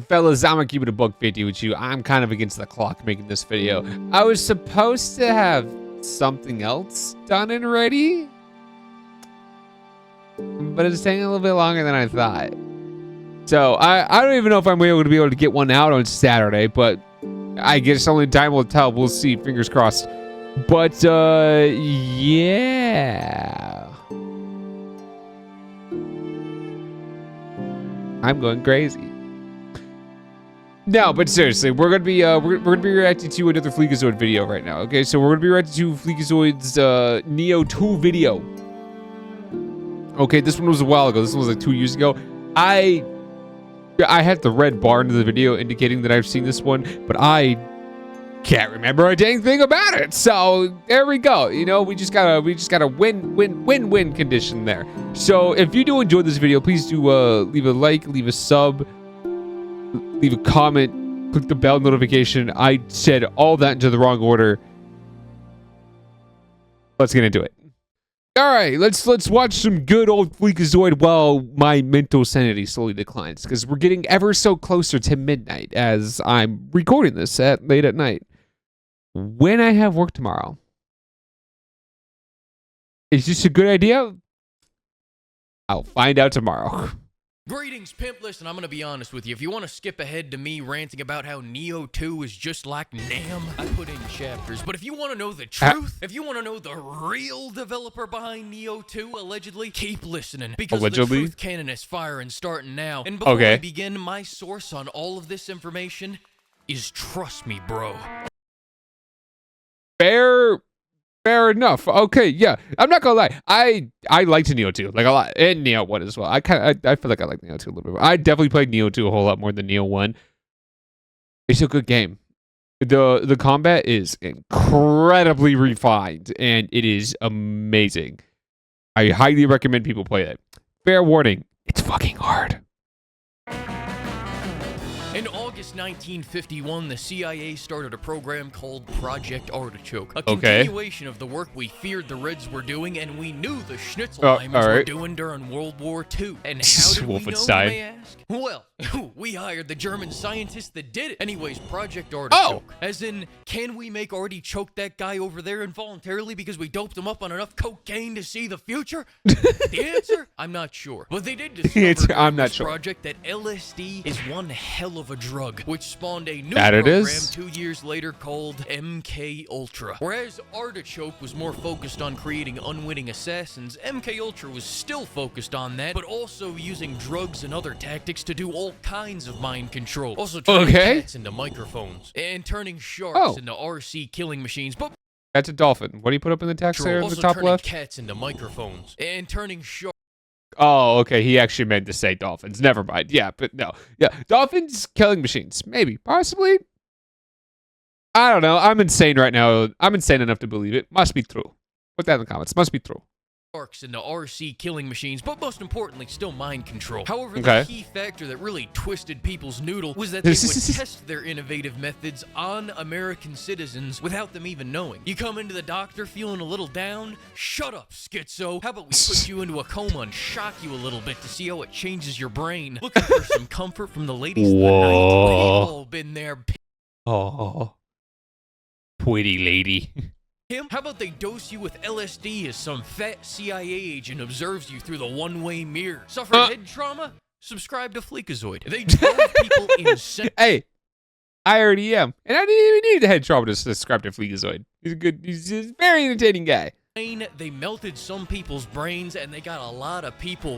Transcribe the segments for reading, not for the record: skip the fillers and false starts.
fellas, I'm gonna keep it a buck 50 with you. I'm kind of against the clock making this video. I was supposed to have something else done and ready, but it's taking a little bit longer than I thought. So I don't even know if I'm able to get one out on Saturday, but I guess only time will tell. We'll see. Fingers crossed. But yeah, I'm going crazy. No, but seriously, we're gonna be reacting to another Fleekazoid video right now. Okay, so we're gonna be reacting to Fleekazoid's Nioh 2 video. Okay, this one was a while ago. This one was like 2 years ago. I had the red bar into the video indicating that I've seen this one, but I can't remember a dang thing about it. So there we go. You know, we just got a win-win condition there. So if you do enjoy this video, please do leave a like, leave a sub, leave a comment, click the bell notification. I said all that into the wrong order. Let's get into it. All right, let's watch some good old Fleekazoid while my mental sanity slowly declines, because we're getting ever so closer to midnight as I'm recording this late at night. When I have work tomorrow. Is this a good idea? I'll find out tomorrow. Greetings, Pimp. Listen, I'm going to be honest with you. If you want to skip ahead to me ranting about how Nioh 2 is just like Nam, I put in chapters. But if you want to know the truth, if you want to know the real developer behind Nioh 2, allegedly, keep listening. Because the truth cannon is firing starting now. And before I begin, my source on all of this information is Trust Me, Bro. Fair enough. Okay, yeah. I'm not gonna lie. I liked Nioh 2 like a lot, and Nioh 1 as well. I feel like I like Nioh 2 a little bit more. I definitely played Nioh 2 a whole lot more than Nioh 1. It's a good game. The combat is incredibly refined, and it is amazing. I highly recommend people play it. Fair warning, it's fucking hard. In August 1951, the CIA started a program called Project Artichoke, a continuation of the work we feared the Reds were doing and we knew the Schnitzelheimers were doing during World War II. And how did we know, you may ask? Well, we hired the German scientists that did it. Anyways, Project Artichoke. As in, can we make Artichoke that guy over there involuntarily because we doped him up on enough cocaine to see the future? The answer? I'm not sure. But they did discover during this project that LSD is one hell of a drug, which spawned a new program 2 years later called MK Ultra. Whereas Artichoke was more focused on creating unwitting assassins, MK Ultra was still focused on that, but also using drugs and other tactics to do all kinds of mind control. Also turning cats into microphones and turning sharks into RC killing machines. But that's a dolphin. What do you put up in the text there in the top left? Cats into microphones and turning sharks. Oh, okay. He actually meant to say dolphins. Never mind. Yeah, but no. Yeah, dolphins killing machines. Maybe. Possibly. I don't know. I'm insane right now. I'm insane enough to believe it. Must be true. Put that in the comments. Must be true. Into RC killing machines, but most importantly, still mind control. However, the key factor that really twisted people's noodle was that they would test their innovative methods on American citizens without them even knowing. You come into the doctor feeling a little down? Shut up, schizo. How about we put you into a coma and shock you a little bit to see how it changes your brain? Looking for some comfort from the ladies of the night? We've all been there. Oh, pretty lady. How about they dose you with LSD as some fat CIA agent observes you through the one-way mirror? Suffer head trauma? Subscribe to Fleekazoid. They drove people insane. Hey, I already am. And I didn't even need the head trauma to subscribe to Fleekazoid. He's a very entertaining guy. They melted some people's brains, and they got a lot of people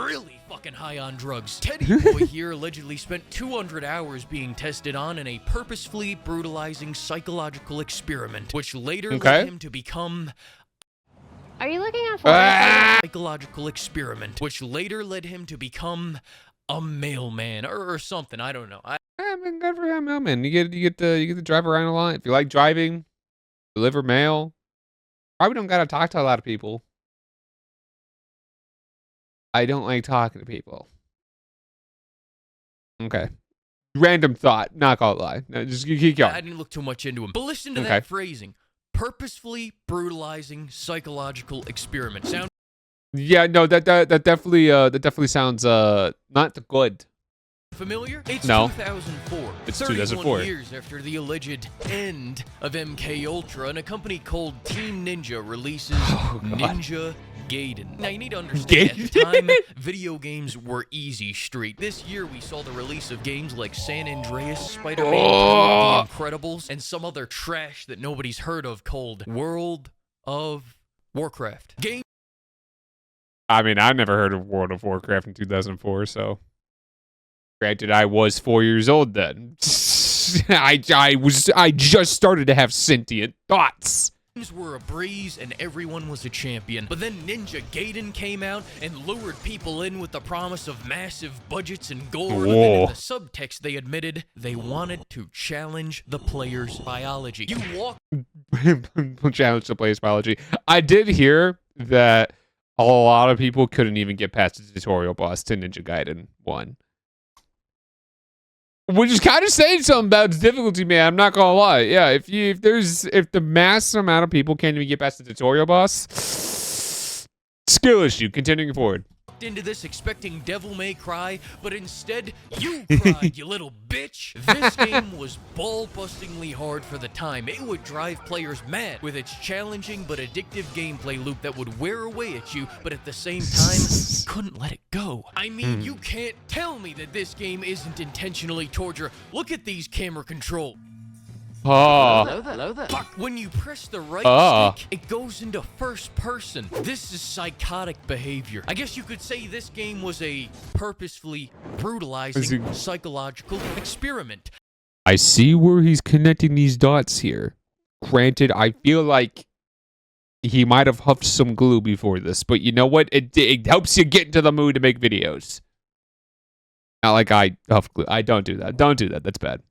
really fucking high on drugs. Teddy Boy here allegedly spent 200 hours being tested on in a purposefully brutalizing psychological experiment, which later led him to become... Are you looking at for psychological experiment, which later led him to become a mailman or something. I don't know. I mean, good for him, mailman. You get to drive around a lot. If you like driving, deliver mail. Probably don't gotta talk to a lot of people. I don't like talking to people. Okay. Random thought, not gonna lie. No, just keep going. I didn't look too much into him. But listen to that phrasing. Purposefully brutalizing psychological experiment. Yeah, no, that definitely sounds not good. Familiar? It's No. 2004. It's 31 2004. years after the alleged end of MK Ultra, and a company called Team Ninja releases Ninja Gaiden. Now you need to understand, at the time, video games were easy street. This year we saw the release of games like San Andreas, Spider-Man 2, The Incredibles, and some other trash that nobody's heard of called World of Warcraft. I mean, I never heard of World of Warcraft in 2004, so... Granted, I was 4 years old then. I just started to have sentient thoughts. Games were a breeze and everyone was a champion. But then Ninja Gaiden came out and lured people in with the promise of massive budgets and gore. But then in the subtext, they admitted they wanted to challenge the player's biology. You walk challenge the player's biology. I did hear that a lot of people couldn't even get past the tutorial boss to Ninja Gaiden 1. Which is kind of saying something about its difficulty, man. I'm not gonna lie. Yeah, if the mass amount of people can't even get past the tutorial boss, skill issue. Continuing forward. Into this expecting Devil May Cry, but instead you cried, you little bitch. This game was ball-bustingly hard for the time. It would drive players mad with its challenging but addictive gameplay loop that would wear away at you, but at the same time, couldn't let it go. I mean, you can't tell me that this game isn't intentionally torture. Look at these camera controls. Hello there. Fuck, when you press the right stick, it goes into first person. This is psychotic behavior. I guess you could say this game was a purposefully brutalizing psychological experiment. I see where he's connecting these dots here. Granted, I feel like he might have huffed some glue before this, but you know what? It helps you get into the mood to make videos. Not like I huff glue. I don't do that. Don't do that. That's bad.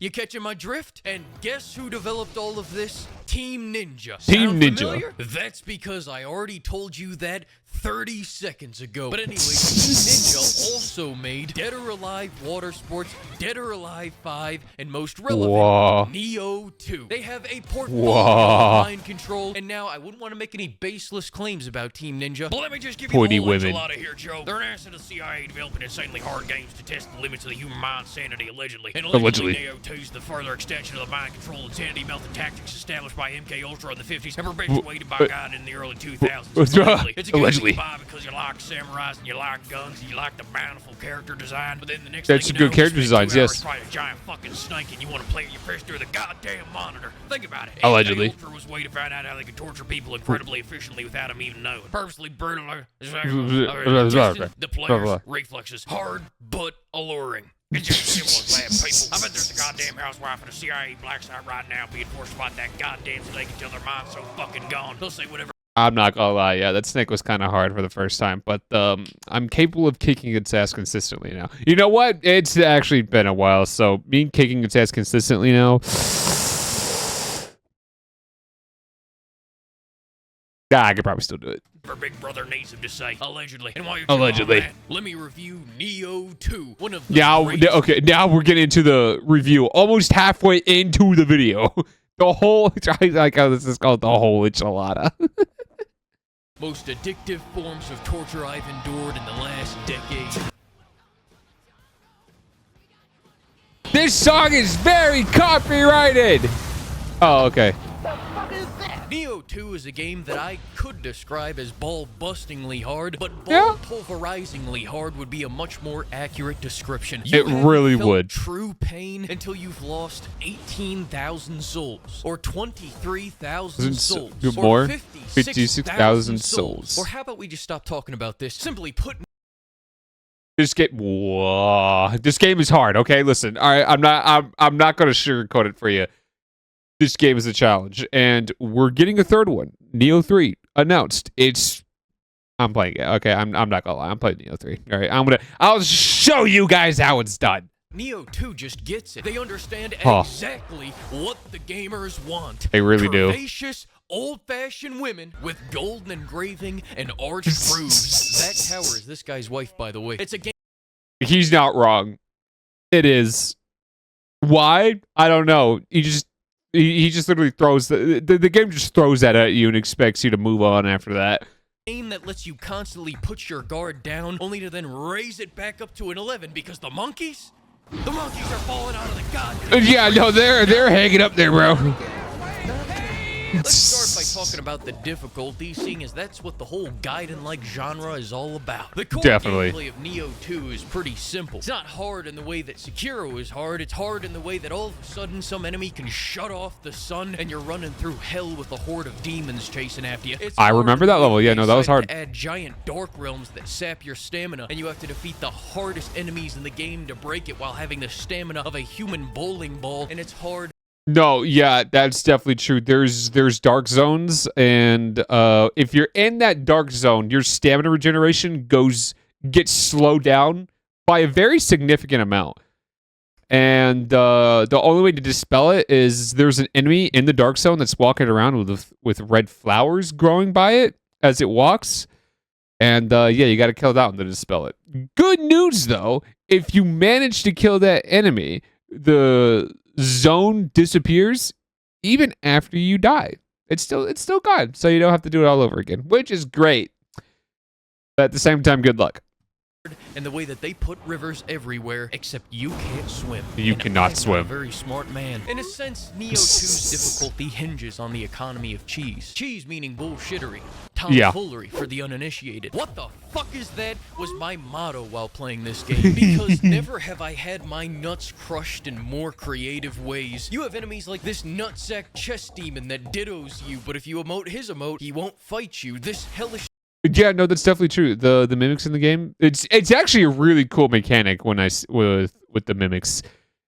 You catching my drift? And guess who developed all of this? Team Ninja. Team Ninja. Familiar? That's because I already told you that 30 seconds ago. But anyway, Team Ninja also made Dead or Alive Water Sports, Dead or Alive 5, and most relevant, Nioh 2. They have a portfolio of mind control, and now I wouldn't want to make any baseless claims about Team Ninja, but let me just give you the whole enchilada here, Joe. They're an asset of the CIA developing insanely hard games to test the limits of the human mind sanity, allegedly. And allegedly. Nioh 2 is the further extension of the mind control insanity method tactics established by MK Ultra in the 50s and perpetuated by God in the early 2000s. Allegedly. It's a game you buy because you like samurais and you like guns and you like the bountiful character design, but then the next thing you know, good character designs, yes. Fight a giant fucking snake and you want to play it, you press through the goddamn monitor. Think about it. Allegedly. MK Ultra was a way to find out how they could torture people incredibly efficiently without them even knowing. Purposely brutal, testing the player's reflexes. Hard but alluring. It's just simple as that, people. I bet there's a goddamn housewife in a CIA black site right now being forced to fight that goddamn snake until their mind's so fucking gone. They'll say whatever. I'm not gonna lie, yeah, that snake was kind of hard for the first time, but I'm capable of kicking its ass consistently now. You know what? It's actually been a while, so me kicking its ass consistently now... I could probably still do it. Our big brother needs him to say, allegedly. And while you're allegedly, that, let me review Nioh 2. One of the okay, now we're getting into the review. Almost halfway into the video. The whole, I like how this is called the whole enchilada. Most addictive forms of torture I've endured in the last decade. This song is very copyrighted. Oh, okay. Nioh 2 is a game that I could describe as ball-bustingly hard, but ball-pulverizingly hard would be a much more accurate description. You it really felt would. True pain until you've lost 18,000 souls, or 23,000 souls, more, or 56,000 souls. Or how about we just stop talking about this? Simply put. This game is hard. Okay, listen. All right, I'm not gonna sugarcoat it for you. This game is a challenge, and we're getting a third one. Nioh 3 announced. I'm playing it. Okay, I'm not gonna lie. I'm playing Nioh 3. All right, I'll show you guys how it's done. Nioh 2 just gets it. They understand exactly what the gamers want. They really do. Curvaceous, old-fashioned women with golden engraving and arched roofs. That tower is this guy's wife, by the way. It's a game. He's not wrong. It is. Why? I don't know. He just literally throws the game just throws that at you and expects you to move on after that. game that lets you constantly put your guard down, only to then raise it back up to an 11 because the monkeys are falling out of the goddamn. Yeah, no, they're hanging up there, bro. Let's start by talking about the difficulty, seeing as that's what the whole Gidenlike genre is all about. The core gameplay of Nioh 2 is pretty simple. It's not hard in the way that Sekiro is hard. It's hard in the way that all of a sudden some enemy can shut off the sun and you're running through hell with a horde of demons chasing after you. I remember that level. Yeah, no, that was hard. Add giant dark realms that sap your stamina, and you have to defeat the hardest enemies in the game to break it while having the stamina of a human bowling ball, and it's hard. No, yeah, that's definitely true. There's dark zones, and if you're in that dark zone, your stamina regeneration gets slowed down by a very significant amount. And the only way to dispel it is there's an enemy in the dark zone that's walking around with red flowers growing by it as it walks. And yeah, you got to kill that one to dispel it. Good news though, if you manage to kill that enemy, the zone disappears even after you die. It's still gone, so you don't have to do it all over again, which is great. But at the same time, good luck. And the way that they put rivers everywhere, except you can't swim. You cannot swim. A very smart man. In a sense, Nioh 2's difficulty hinges on the economy of cheese. Cheese meaning bullshittery, tomfoolery for the uninitiated. What the fuck is that? Was my motto while playing this game, because never have I had my nuts crushed in more creative ways. You have enemies like this nutsack chest demon that dittos you, but if you emote his emote, he won't fight you. This hellish. Yeah, no, that's definitely true. The mimics in the game, it's actually a really cool mechanic with the mimics.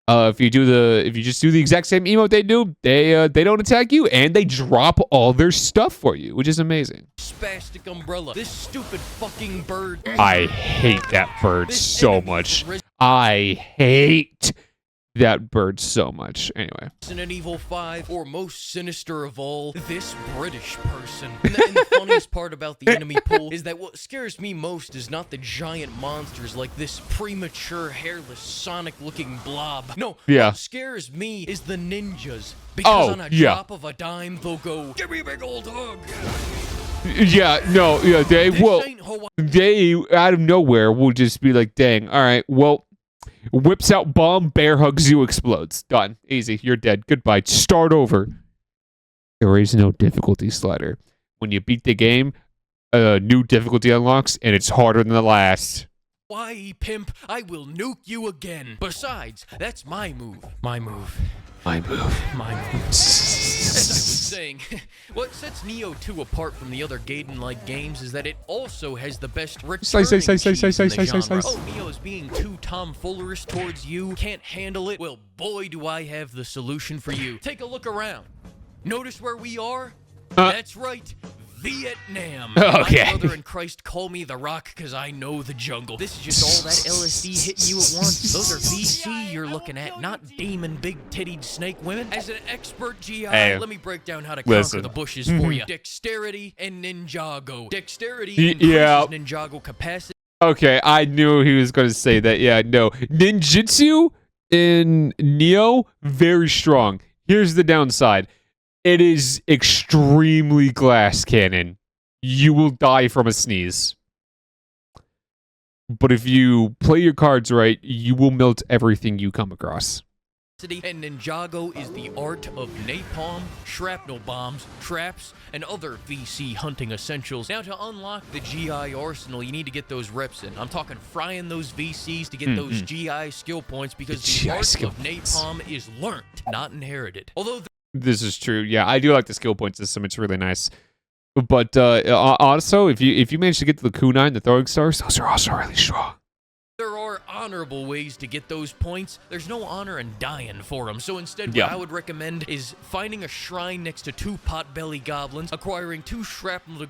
If you just do the exact same emote they do, they don't attack you and they drop all their stuff for you, which is amazing. Spastic umbrella. This stupid fucking bird. I hate that bird so much. I hate that bird so much. Anyway. Resident Evil 5, or most sinister of all, this British person. And the funniest part about the enemy pool is that what scares me most is not the giant monsters like this premature, hairless, Sonic-looking blob. No, what scares me is the ninjas. Because on a drop of a dime, they'll go, give me a big old hug. Yeah, no, yeah, they out of nowhere will just be like, dang, all right, well, whips out bomb, bear hugs you, explodes. Done. Easy. You're dead. Goodbye. Start over. There is no difficulty slider. When you beat the game, a new difficulty unlocks, and it's harder than the last. Why, pimp? I will nuke you again. Besides, that's my move. My move. My move. My move. As I was saying, what sets Nioh 2 apart from the other Gidenlike games is that it also has the best returning cheese in the genre. Oh, Nioh is being too tomfoolerish towards you, can't handle it? Well, boy, do I have the solution for you. Take a look around. Notice where we are? That's right. Vietnam. Okay. My brother in Christ call me the Rock because I know the jungle. This is just all that LSD hitting you at once. Those are VC you're looking at, not demon big-tittied snake women. As an expert GI, let me break down how to conquer the bushes for you. Dexterity and Ninjago. Dexterity increases Ninjago capacity. Okay, I knew he was going to say that. Yeah, no. Ninjutsu in Nioh, very strong. Here's the downside. It is extremely glass cannon. You will die from a sneeze. But if you play your cards right, you will melt everything you come across. And Ninjago is the art of napalm, shrapnel bombs, traps, and other VC hunting essentials. Now, to unlock the GI arsenal, you need to get those reps in. I'm talking frying those VCs to get those GI skill points, because the art of napalm is learned, not inherited. Although this is true. Yeah, I do like the skill point system. It's really nice. But also, if you manage to get to the kunai and the throwing stars, those are also really strong. There are honorable ways to get those points. There's no honor in dying for them. So instead, what I would recommend is finding a shrine next to 2 potbelly goblins, acquiring 2 shrapnel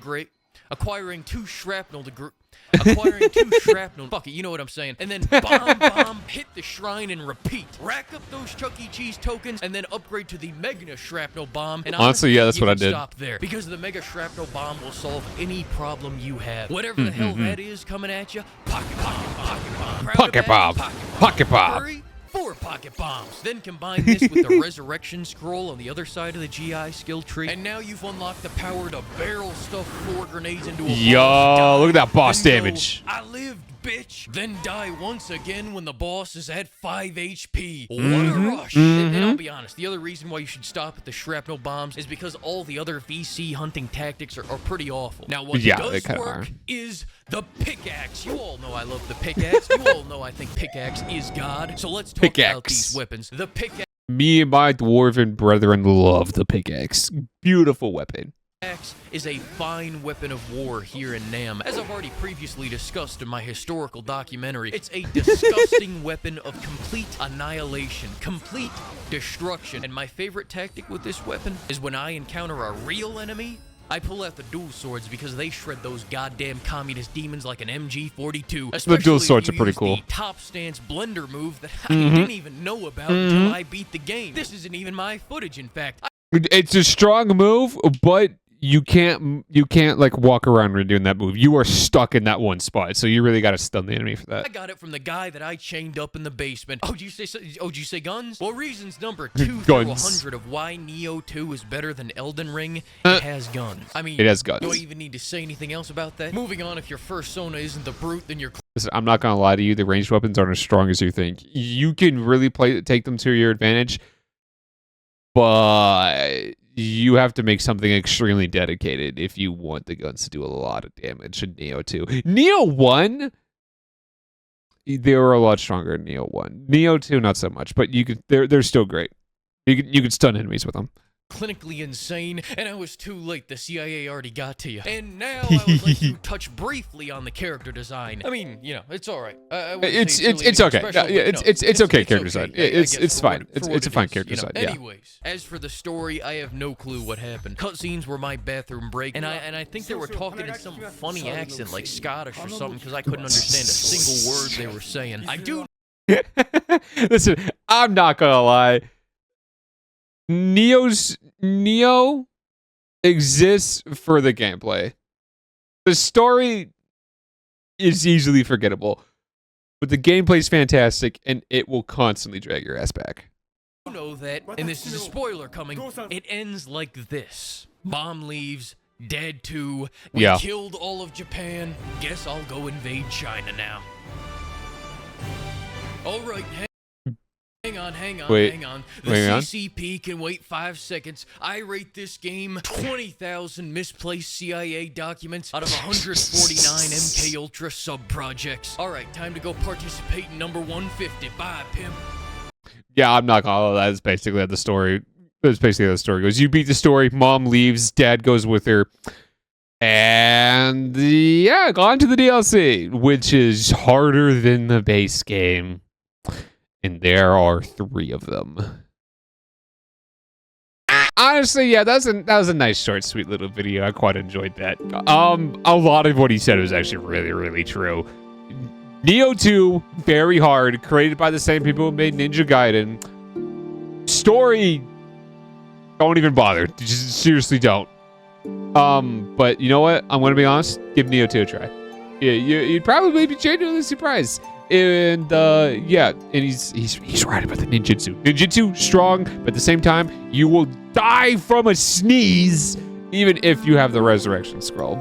fuck it, you know what I'm saying, and then bomb, hit the shrine and repeat. Rack up those Chuck E. Cheese tokens and then upgrade to the Mega Shrapnel Bomb. And honestly, yeah, that's what I did. Stop there, because the Mega Shrapnel Bomb will solve any problem you have. Whatever the hell that is coming at you, pocket bomb. Pocket bomb. Hurry, 4 pocket rocket bombs. Then combine this with the resurrection scroll on the other side of the GI skill tree, and now you've unlocked the power to barrel stuff 4 grenades into a Yo, look at that boss damage. I lived, bitch. Then die once again when the boss is at 5 HP. What a rush. And I'll be honest, the other reason why you should stop at the shrapnel bombs is because all the other VC hunting tactics are pretty awful. Now, what does work is the pickaxe. You all know I love the pickaxe. You all know I think pickaxe is God. So let's talk about these weapons. The pickaxe. Me and my dwarven brethren love the pickaxe. Beautiful weapon. Pickaxe is a fine weapon of war here in Nam. As I've already previously discussed in my historical documentary, it's a disgusting weapon of complete annihilation, complete destruction. And my favorite tactic with this weapon is when I encounter a real enemy, I pull out the dual swords because they shred those goddamn communist demons like an MG42. The dual swords are pretty cool. The top stance blender move that I didn't even know about until I beat the game. This isn't even my footage, in fact. It's a strong move, but you can't like walk around when you're doing that move. You are stuck in that one spot, so you really got to stun the enemy for that. I got it from the guy that I chained up in the basement. Oh, did you say guns? Well, reasons number 2 through 100 of why Nioh 2 is better than Elden Ring. It has guns. I mean, it has guns. Do I even need to say anything else about that? Moving on, if your first Sona isn't the brute, then you're... Listen, I'm not gonna lie to you. The ranged weapons aren't as strong as you think. You can really take them to your advantage, but you have to make something extremely dedicated if you want the guns to do a lot of damage in Nioh 2. Nioh 1, they were a lot stronger in Nioh 1. Nioh 2, not so much, but they're still great. You can stun enemies with them. Clinically insane, and I was too late. The CIA already got to you. And now I would like to touch briefly on the character design. I mean, you know, it's all right. It's okay. It's okay character design. It's fine. It's a fine character design. Yeah. Anyways, as for the story, I have no clue what happened. Cutscenes were my bathroom break, and I think they were talking in some funny accent, like Scottish or something, because I couldn't understand a single word they were saying. I do. Listen, I'm not gonna lie. Nioh exists for the gameplay. The story is easily forgettable, but the gameplay is fantastic, and it will constantly drag your ass back. You know that, and this is a spoiler coming, it ends like this. Mom leaves, Dad too, we killed all of Japan, guess I'll go invade China now. Alright, hang on. The CCP can wait 5 seconds. I rate this game 20,000 misplaced CIA documents out of 149 MK Ultra sub-projects. Alright, time to go participate in number 150. Bye, pimp. Yeah, I'm not gonna lie. That's basically how the story goes. You beat the story, Mom leaves, Dad goes with her. And yeah, go on to the DLC, which is harder than the base game. And there are 3 of them. Honestly, yeah, that was a nice, short, sweet little video. I quite enjoyed that. A lot of what he said was actually really, really true. Nioh 2, very hard, created by the same people who made Ninja Gaiden. Story, don't even bother. Just seriously don't. But you know what? I'm gonna be honest. Give Nioh 2 a try. Yeah, you'd probably be genuinely surprised. And yeah, and he's right about the ninjutsu. Ninjutsu strong, but at the same time, you will die from a sneeze, even if you have the resurrection scroll.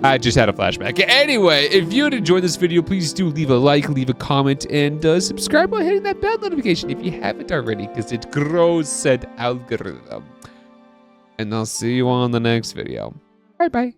I just had a flashback. Anyway, if you enjoyed this video, please do leave a like, leave a comment, and subscribe by hitting that bell notification if you haven't already, because it grows said algorithm. And I'll see you on the next video. Bye-bye.